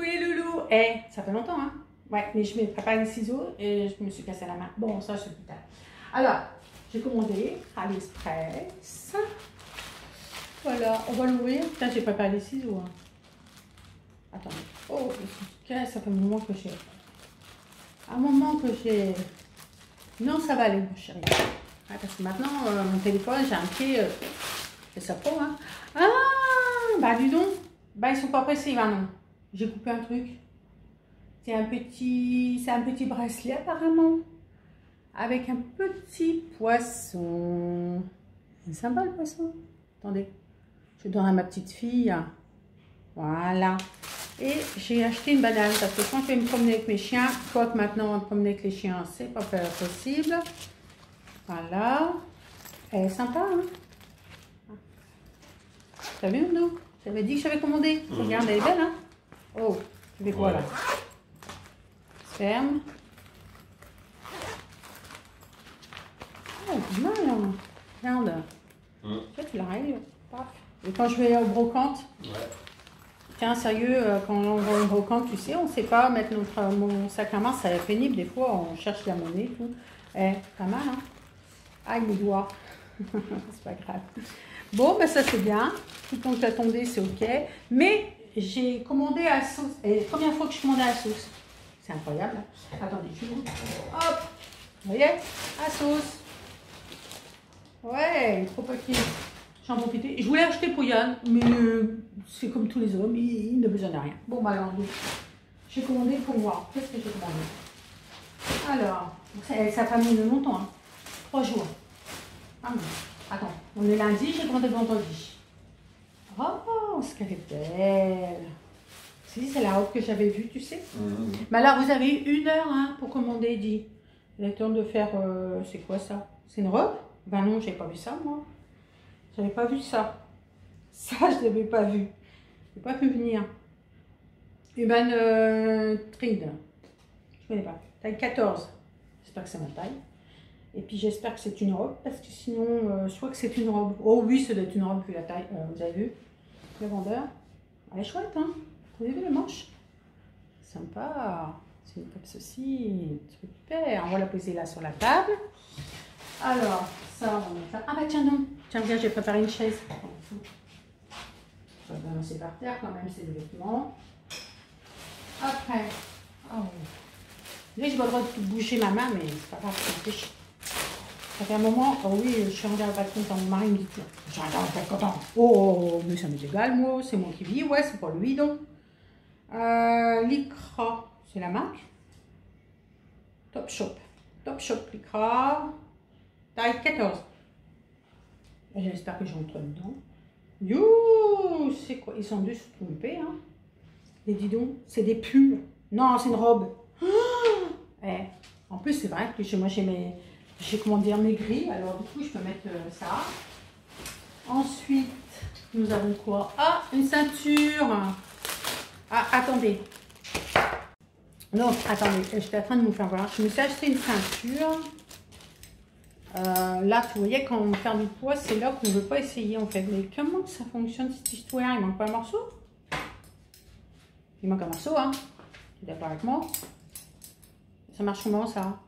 Coucou les loulous. Eh, ça fait longtemps, hein. Ouais, mais je me prépare les ciseaux et je me suis cassé la main. Bon, ça, c'est plus tard. Alors, j'ai commandé AliExpress. Voilà, on va l'ouvrir. Putain, j'ai préparé les ciseaux. Hein. Attendez. Oh, ça fait un moment que j'ai... Un moment que j'ai... Non, ça va aller, mon chéri. Ah, parce que maintenant, mon téléphone, j'ai un pied... c'est ça pro, hein. Ah, bah, dis donc. Bah, ils sont pas pressés, maintenant. J'ai coupé un truc. C'est un petit bracelet, apparemment. Avec un petit poisson. C'est sympa, le poisson. Attendez. Je donne à ma petite fille. Voilà. Et j'ai acheté une banane parce que quand je vais me promener avec mes chiens, quoique maintenant me promener avec les chiens, c'est pas possible. Voilà. Elle est sympa, hein. T'as vu, non? J'avais dit que j'avais commandé. Regarde, elle est belle, hein. Oh, tu fais quoi là? Ferme. Oh, pas mal, hein. Regarde. Ça, tu l'arrêtes. Et quand je vais au brocante, tiens, sérieux, quand on va au brocante, tu sais, on ne sait pas mettre mon sac à main, c'est pénible. Des fois, on cherche la monnaie et tout. Eh, pas mal, hein. Aïe, mes doigts. C'est pas grave. Bon, ben ça, c'est bien. Tout le temps que j'attendais, c'est OK. Mais j'ai commandé à la sauce. Et la première fois que je commandais à la sauce. C'est incroyable. Hein. Attendez, je vous... Hop. Vous voyez? À sauce. Ouais, trop petit. J'en profite. Je voulais acheter pour Yann, mais c'est comme tous les hommes, il ne besoin de rien. Bon, bah alors, j'ai commandé pour moi. Qu'est-ce que j'ai commandé? Alors, ça n'a pas mis longtemps, hein. 3 jours. Ah non, attends, on est lundi, j'ai commandé vendredi. Oh, ce qu'elle est belle. C'est la robe que j'avais vue, tu sais. Mais alors, vous avez 1 heure hein, pour commander, dit. Il est temps de faire... c'est quoi ça? C'est une robe? Ben non, j'ai pas vu ça, moi. J'avais pas vu ça. Ça, je l'avais pas vu. J'ai pas pu venir. Human Trade. Je connais pas. Taille 14. J'espère que c'est ma taille. Et puis j'espère que c'est une robe, parce que sinon, soit que c'est une robe. Oh oui, ça doit être une robe vu la taille. Vous avez vu le vendeur? Elle est chouette, hein? Vous avez vu le manche? Sympa. C'est comme ceci. Super. On va la poser là sur la table. Alors, ça, on va faire... Ah bah tiens, non. Tiens, viens, j'ai préparé une chaise. Je vais balancer par terre quand même, c'est des vêtements. Après, oh. Là, je vais le droit de bouger ma main, mais c'est pas grave, ça m'empêche. Ça fait un moment, oh oui, je suis rentrée à pas content. Mon mari me dit, j'en ai pas content. Oh, mais ça m'est égal, moi, c'est moi qui vis, ouais, c'est pour lui donc. Lycra, c'est la marque. Top Shop. Top Shop Lycra. Taille 14. J'espère que j'entre dedans. You, c'est quoi? Ils sont dû se tromper, hein. Et dis donc, c'est des pulls. Non, c'est une robe. Oh eh, en plus, c'est vrai que moi, j'ai comment dire, maigri. Alors, du coup, je peux mettre ça. Ensuite, nous avons quoi? Ah, une ceinture. Ah, attendez. Non, attendez, j'étais en train de me faire voir. Je me suis acheté une ceinture. Là, vous voyez, quand on perd du poids, c'est là qu'on ne veut pas essayer en fait. Mais comment ça fonctionne cette histoire? Il manque pas un morceau? Il manque un morceau, hein? Tu es d'accord avec moi? Ça marche comment ça?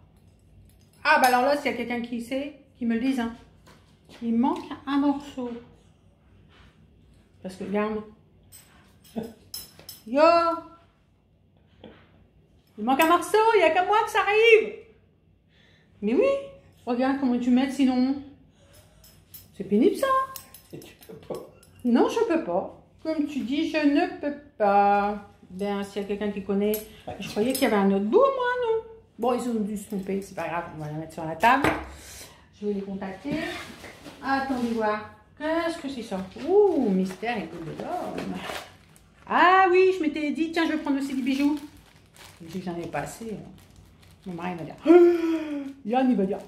Ah, bah alors là, s'il y a quelqu'un qui sait, qui me le dise, hein. Il manque un morceau. Parce que regarde. Yo! Il manque un morceau, il n'y a qu'à moi que ça arrive! Mais oui! Regarde comment tu mets sinon. C'est pénible ça. Et tu peux pas. Non, je peux pas. Comme tu dis, je ne peux pas. Ben, s'il y a quelqu'un qui connaît. Je croyais qu'il y avait un autre bout, moi, non. Bon, ils ont dû se tromper, c'est pas grave, on va la mettre sur la table. Je vais les contacter. Attendez voir. Qu'est-ce que c'est ça? Ouh, mystère et de l'homme. Ah oui, je m'étais dit, tiens, je vais prendre aussi des bijoux. Je me dis que j'en ai pas assez. Mon mari va dire. Yann, il va dire.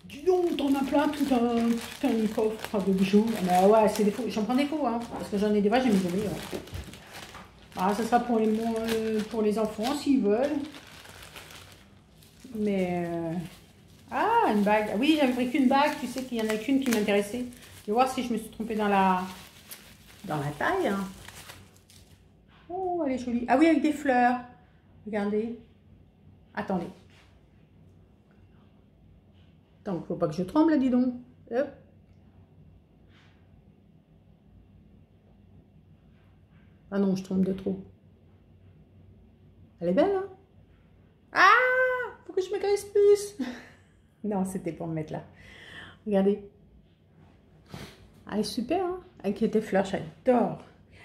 Dis donc, t'en as plein, tout un coffre de bijoux. Mais ouais, c'est des faux. J'en prends des faux, hein. Parce que j'en ai des vrais, j'ai mis des ouais. Ah, ça sera pour les enfants, s'ils veulent. Mais... Ah, une bague. Oui, j'avais pris qu'une bague. Tu sais qu'il n'y en a qu'une qui m'intéressait. Je vais voir si je me suis trompée dans la taille. Hein. Oh, elle est jolie. Ah oui, avec des fleurs. Regardez. Attendez. Attends, faut pas que je tremble, là, dis donc. Hop. Ah non, je tremble de trop. Elle est belle, hein? Ah! Faut que je me graisse plus. Non, c'était pour me mettre là. Regardez. Elle est super, hein? Avec des fleurs, j'adore.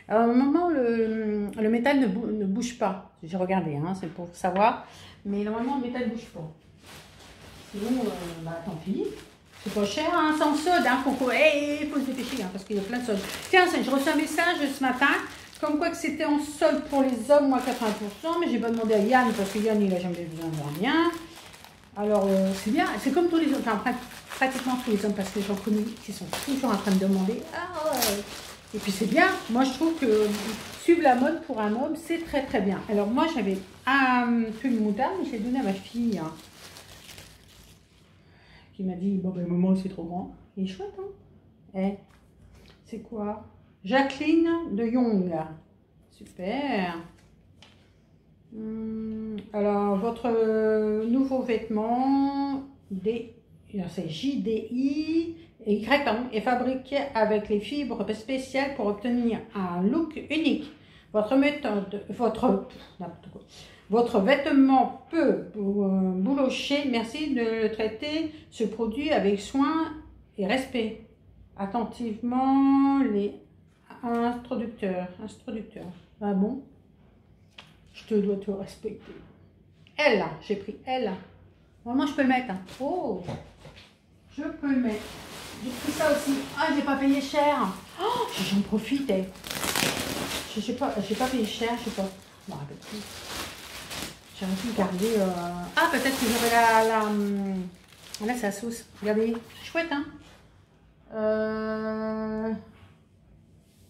Alors, au moment, le métal ne bouge pas. J'ai regardé, hein, c'est pour savoir. Mais normalement, le métal ne bouge pas. Sinon, bah, tant pis. C'est pas cher, hein, sans solde. Hein, faut se dépêcher, hein, parce qu'il y a plein de soldes. Tiens, je reçois un message ce matin, comme quoi que c'était en solde pour les hommes, moi 80%. Mais j'ai pas demandé à Yann, parce que Yann, il a jamais besoin de rien. Alors, c'est bien. C'est comme tous les hommes. Enfin, pratiquement tous les hommes, parce que j'en connais qui sont toujours en train de demander. Ah, et puis c'est bien. Moi, je trouve que suivre la mode pour un homme, c'est très très bien. Alors moi, j'avais un pull moutarde, mais je l'ai donné à ma fille, hein, qui m'a dit, bon ben maman, c'est trop grand. Il est chouette, hein. Eh, c'est quoi? Jacqueline de Young. Super. Alors, votre nouveau vêtement, c'est JDI. Y est fabriqué avec les fibres spéciales pour obtenir un look unique. Votre vêtement peut boulocher. Merci de le traiter ce produit avec soin et respect. Attentivement, les introducteurs. Ah bon? Je te dois te respecter. Elle, j'ai pris elle. Normalement, je peux le mettre. Hein. Oh, je peux le mettre. J'ai pris ça aussi. Ah, j'ai pas payé cher. Oh, j'en profite. J'ai pas payé cher, je sais pas. Je me rappelle plus. J'aurais pu garder. Ah, peut-être que j'aurais là, c'est la sauce. Regardez, c'est chouette, hein.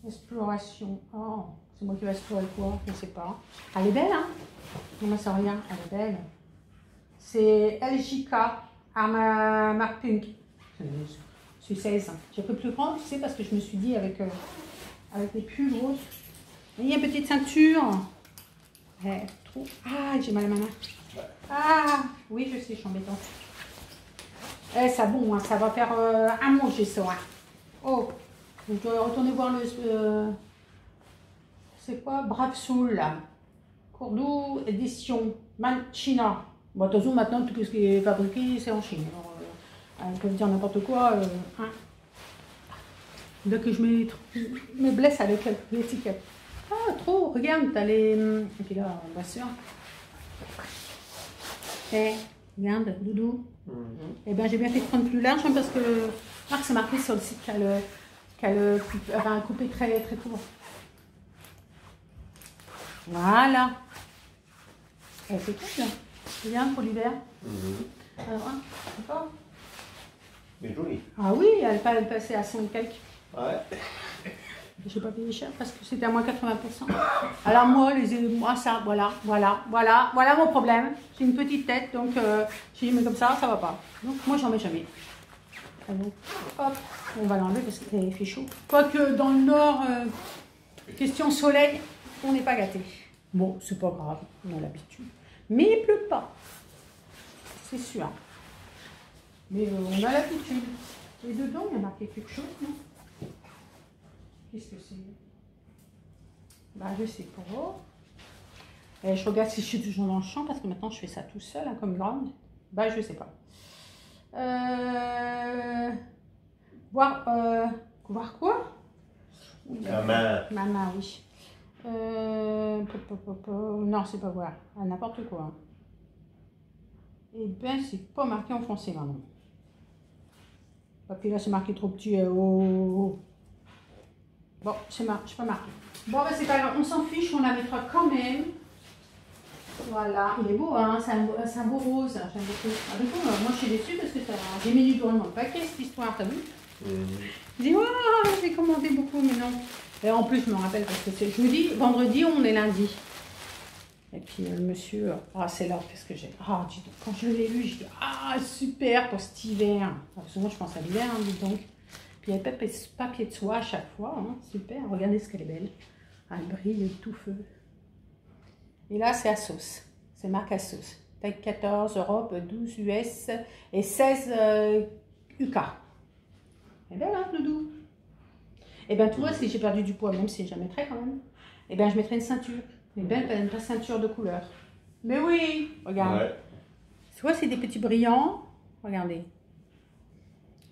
Exploration. Oh, c'est moi qui vais explorer quoi? Je ne sais pas. Elle est belle, hein. Non, mais ça rien. Elle est belle. C'est LJK à ma marque Punk. C'est 16. J'ai pris plus grand, tu sais, parce que je me suis dit avec les pulls roses. Il y a une petite ceinture. Trop. Ah, j'ai mal à ma main. Ah, oui, je sais, je suis embêtante. Ça bon, hein, ça va faire un mois que j'ai ça. Hein. Oh, donc je dois retourner voir le. C'est quoi? Brave Soul, là. Cordoue, édition China. Bon, de toute façon, maintenant, tout ce qui est fabriqué, c'est en Chine. Alors, ils peuvent dire n'importe quoi. Hein. Dès que je me blesse avec l'étiquette. Ah, trop, regarde, t'as les. Et puis là, ma soeur. Regarde, Doudou. Eh bien, j'ai bien fait de prendre plus large, hein, parce que Marc, c'est marqué sur le site qu'elle avait un coupé très, très court. Voilà. C'est cool, là. C'est bien pour l'hiver. Alors, hein, d'accord. Mais joli. Ah oui, elle passait à 100 quelques. Ouais. Je n'ai pas payé cher parce que c'était à moins 80%. Alors moi, ça, voilà mon problème. J'ai une petite tête, donc si je mets comme ça va pas. Donc moi, j'en mets jamais. Donc, hop, on va l'enlever parce qu'il fait chaud. Quoique dans le nord, question soleil, on n'est pas gâté. Bon, c'est pas grave, on a l'habitude. Mais il pleut pas, c'est sûr. Mais on a l'habitude. Et dedans, il y a marqué quelque chose, non? Qu'est-ce que c'est? Bah, je sais pas. Et je regarde si je suis toujours dans le champ parce que maintenant je fais ça tout seul, hein, comme grande. Bah, je sais pas. Voir quoi? Ma main, oui. Non, c'est pas voir. N'importe quoi. Eh ben, c'est pas marqué en français maintenant. Et puis là, c'est marqué trop petit. Bon, c'est pas marqué. Bon, ben c'est pas grave, on s'en fiche, on la mettra quand même. Voilà, il est beau, hein, c'est un beau rose, j'aime beaucoup. Ah, du coup, moi je suis déçue parce que j'ai mis du doigt dans le paquet cette histoire, t'as vu? Je dis, oh, j'ai commandé beaucoup, mais non. Et en plus, je me rappelle parce que je me dis, vendredi, on est lundi. Et puis le monsieur, c'est là, qu'est-ce que j'ai? Ah, dis donc, quand je l'ai lu, je dis, ah, super pour cet hiver. Souvent, je pense à l'hiver, hein, dis donc. Puis il y a papier de soie à chaque fois, hein. Super, regardez ce qu'elle est belle. Elle brille tout feu. Et là, c'est Asos. C'est marque Asos. Taille 14, Europe, 12 US et 16 UK. Eh bien là, Doudou. Eh bien, tu vois, si j'ai perdu du poids, même si je la mettrais quand même, eh bien, je mettrais une ceinture. Eh bien, une vraie ceinture de couleur. Mais oui, regarde. Ouais. Tu vois, c'est des petits brillants. Regardez.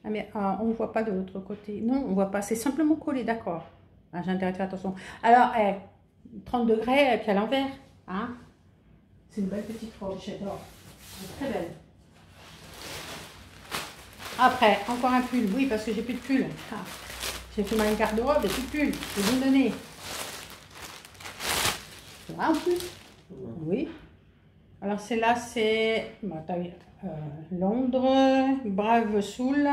Ah, mais on ne voit pas de l'autre côté. Non, on ne voit pas. C'est simplement collé, d'accord. Ah, j'ai intérêt à faire attention. Alors, 30 degrés, puis à l'envers. Hein? C'est une belle petite robe, j'adore. Très belle. Après, encore un pull. Oui, parce que j'ai plus de pull. Ah. J'ai fait ma garde-robe et plus de pull. Je vais vous le donner. Là, en plus. Oui. Alors, celle-là, c'est Londres, Brave Soul.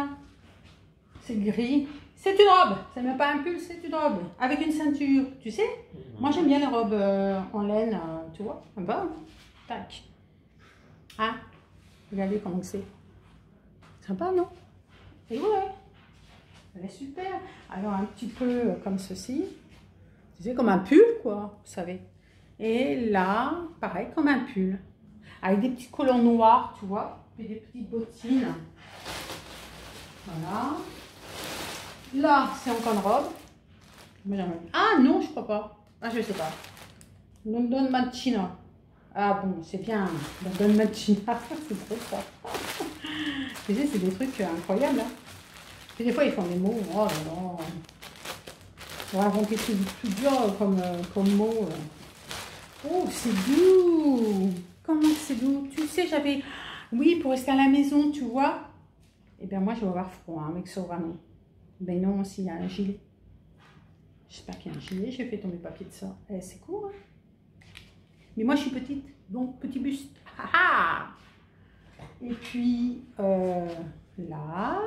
C'est gris. C'est une robe. C'est même pas un pull, c'est une robe. Avec une ceinture, tu sais. Moi, j'aime bien les robes en laine, tu vois. Un peu. Tac. Ah, regardez comment c'est. Sympa, non? Et ouais. Elle est super. Alors, un petit peu comme ceci. Tu sais, comme un pull, quoi, vous savez. Et là, pareil, comme un pull. Avec des petits collants noirs, tu vois. Et des petites bottines. Voilà. Là, c'est encore une robe. Ah non, je crois pas. Ah, je sais pas. London Machina. Ah bon, c'est bien. London Machina, c'est trop ça. Tu sais, c'est des trucs incroyables. Hein. Et des fois, ils font des mots. Oh là là. On va inventer tout dur comme mot. Oh, c'est doux. Comment c'est doux? Tu sais, j'avais... Oui, pour rester à la maison, tu vois. Eh bien, moi, je vais avoir froid hein, avec ça, vraiment. Ben non, s'il y a un gilet. J'espère qu'il y a un gilet. J'ai fait tomber le papier de ça. Eh, c'est court. Hein. Mais moi, je suis petite. Donc, petit buste. Et puis, là...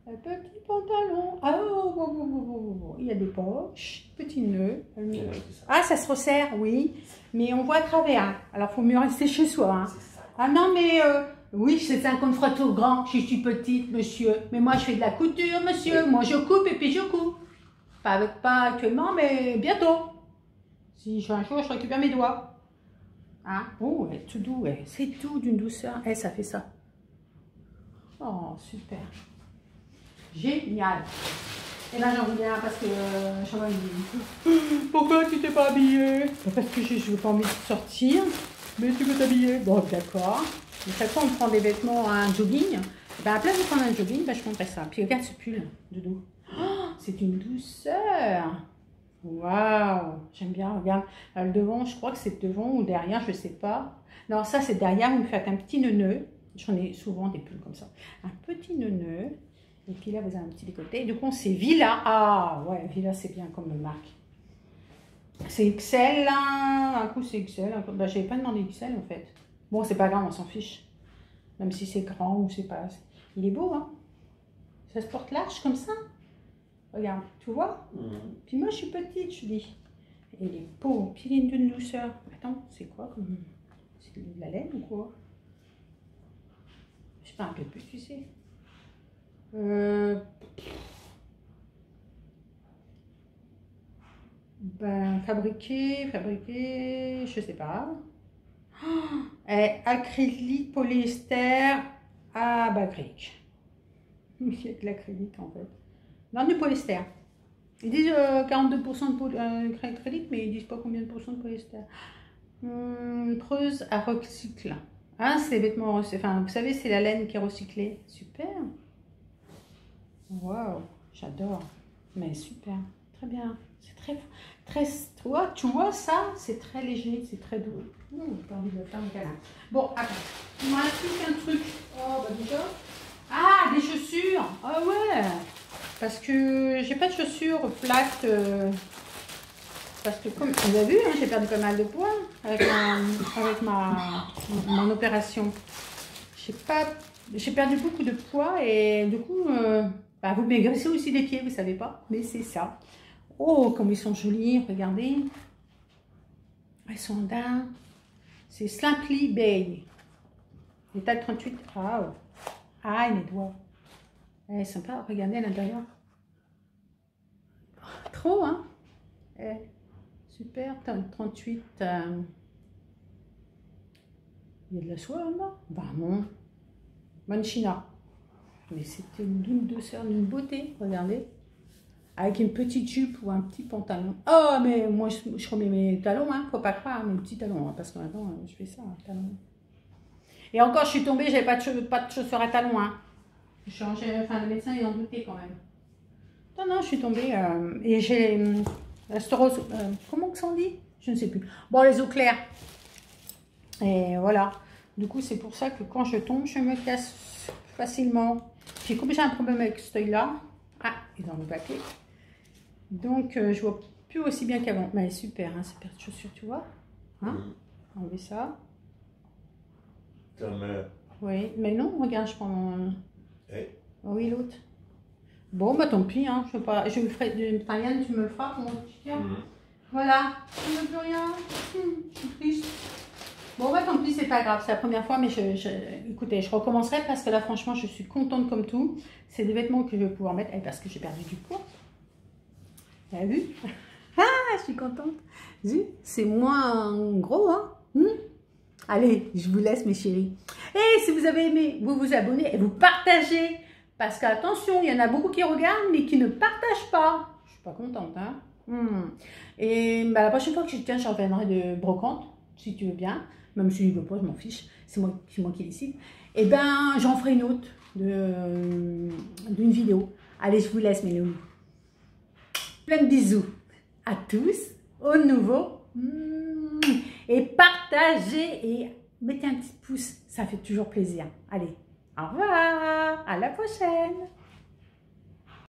Un petit pantalon. Ah, oh. Il y a des poches. Petit nœud. Ah, ça se resserre, oui. Mais on voit à travers. Alors, il faut mieux rester chez soi. Hein. Ah non, mais... oui, c'est 50 fois trop grand. Je suis petite, monsieur. Mais moi, je fais de la couture, monsieur. Moi, je coupe et puis je coupe. Pas actuellement, mais bientôt. Si un jour, je récupère mes doigts. Hein? Oh, elle est tout doux. C'est tout d'une douceur. Ça fait ça. Oh, super. Génial. Et là, j'en reviens parce que Chaman me dit pourquoi tu t'es pas habillée? Parce que je n'ai pas envie de sortir. Mais tu veux t'habiller? Bon, d'accord. Chaque fois, on prend des vêtements, un jogging. Ben, à place de prendre un jogging, ben, je prendrais ça. Puis regarde ce pull, Doudou. Oh, c'est une douceur. Waouh, j'aime bien. Regarde, là, le devant, je crois que c'est devant ou derrière, je ne sais pas. Non, ça, c'est derrière. Vous me faites un petit nœud. J'en ai souvent des pulls comme ça. Un petit nœud. Et puis là, vous avez un petit décolleté. Du coup, c'est Villa. Ah, ouais, Villa, c'est bien comme marque. C'est XL, là. Un coup, c'est XL. Ben, je n'avais pas demandé XL, en fait. Bon, c'est pas grave, on s'en fiche. Même si c'est grand ou c'est pas... Il est beau, hein. Ça se porte large comme ça. Regarde, tu vois. Puis moi, je suis petite, je dis. Et il est beau. Puis il est d'une douceur. Attends, c'est quoi comme... C'est de la laine ou quoi? Je sais pas, un peu plus, tu sais. Ben, fabriqué, je sais pas. Acrylique, polyester, bacrique. Il y a que l'acrylique en fait. Non, du polyester. Ils disent 42% de acrylique, mais ils disent pas combien de pourcents de polyester. Creuse à recycle. Ah, c'est les vêtements, enfin, vous savez, c'est la laine qui est recyclée. Super. Waouh, j'adore. Mais super, très bien. C'est très, tu vois ça, c'est très léger, c'est très doux. J'ai pas envie de faire un câlin. Bon, attends, il me reste plus qu'un truc. Oh, bah déjà. Ah, des chaussures. Ah ouais. Parce que j'ai pas de chaussures plates. Parce que comme vous avez vu, hein, j'ai perdu pas mal de poids avec mon opération. J'ai perdu beaucoup de poids et du coup, bah, vous maigrissez aussi les pieds, vous savez pas, mais c'est ça. Oh, comme ils sont jolis, regardez. Ils sont dingues. C'est Slimply Bay. L'état 38. Ah, ah, mes doigts. Elle est sympa, regardez à l'intérieur. Trop, hein? Super, 38. Il y a de la soie là-bas? Bah non. Manchina. Mais c'était d'une douceur, d'une beauté, regardez. Avec une petite jupe ou un petit pantalon. Oh, mais moi, je remets mes talons, hein. Faut pas croire, mes petits talons, hein, parce que maintenant, je fais ça, talon. Et encore, je suis tombée, j'avais pas de chaussures à talons, hein. Enfin, le médecin, il en doutait quand même. Non, non, je suis tombée, et j'ai la stérose, comment que ça on dit? Je ne sais plus. Bon, les os clairs. Et voilà. Du coup, c'est pour ça que quand je tombe, je me casse facilement. Puis comme j'ai un problème avec cet œil-là, ah, il est dans le paquet. Donc, je vois plus aussi bien qu'avant. Mais super, hein, ces paires de chaussures, tu vois. Hein? Enlever ça. Ta main. Oui, mais non, regarde, je prends... Hey. Oh, oui, l'autre. Bon, bah tant pis, hein, je veux pas... Je me ferai... Marianne, tu me le feras pour mon petit cœur. Voilà. Je ne veux plus rien. Je suis triste. Bon, bah tant pis, c'est pas grave. C'est la première fois, mais écoutez, je recommencerai parce que là, franchement, je suis contente comme tout. C'est des vêtements que je vais pouvoir mettre parce que j'ai perdu du poids. T'as vu? Ah, je suis contente. C'est moins gros, hein? Allez, je vous laisse, mes chéris. Et si vous avez aimé, vous vous abonnez et vous partagez. Parce qu'attention, il y en a beaucoup qui regardent, mais qui ne partagent pas. Je suis pas contente, hein? Et bah, la prochaine fois que je tiens, je reviendrai de brocante, si tu veux bien. Même si je ne veux pas, je m'en fiche. C'est moi qui décide. Et ben, j'en ferai une autre d'une vidéo. Allez, je vous laisse, mes loulous. Plein de bisous à tous, aux nouveaux. Et partagez et mettez un petit pouce, ça fait toujours plaisir. Allez, au revoir, à la prochaine.